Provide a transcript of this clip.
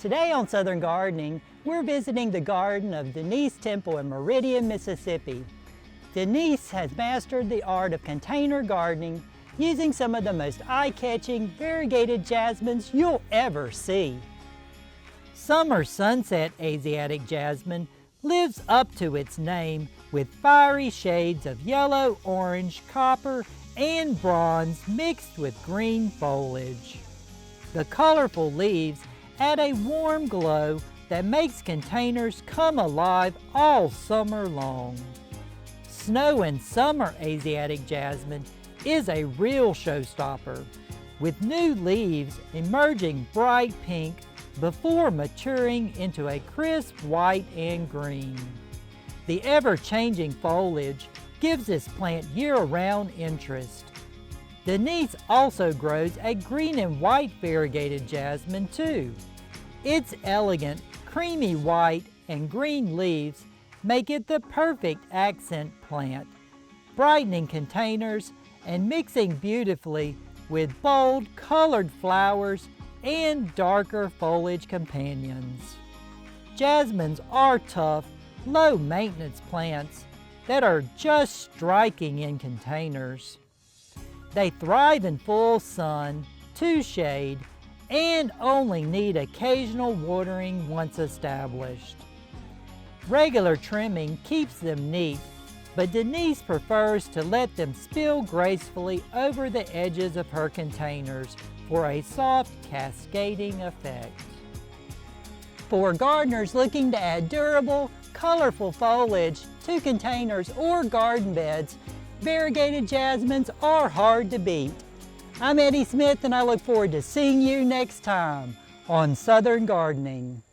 Today on Southern Gardening, we're visiting the garden of Denise Temple in Meridian, Mississippi. Denise has mastered the art of container gardening using some of the most eye-catching variegated jasmines you'll ever see. Summer Sunset Asiatic Jasmine lives up to its name with fiery shades of yellow, orange, copper, and bronze mixed with green foliage. The colorful leaves add a warm glow that makes containers come alive all summer long. Snow and Summer Asiatic Jasmine is a real showstopper, with new leaves emerging bright pink before maturing into a crisp white and green. The ever-changing foliage gives this plant year-round interest. Denise also grows a green and white variegated jasmine too. Its elegant, creamy white and green leaves make it the perfect accent plant, brightening containers and mixing beautifully with bold colored flowers and darker foliage companions. Jasmines are tough, low-maintenance plants that are just striking in containers. They thrive in full sun, to shade, and only need occasional watering once established. Regular trimming keeps them neat, but Denise prefers to let them spill gracefully over the edges of her containers for a soft cascading effect. For gardeners looking to add durable, colorful foliage to containers or garden beds, variegated jasmines are hard to beat. I'm Eddie Smith, and I look forward to seeing you next time on Southern Gardening.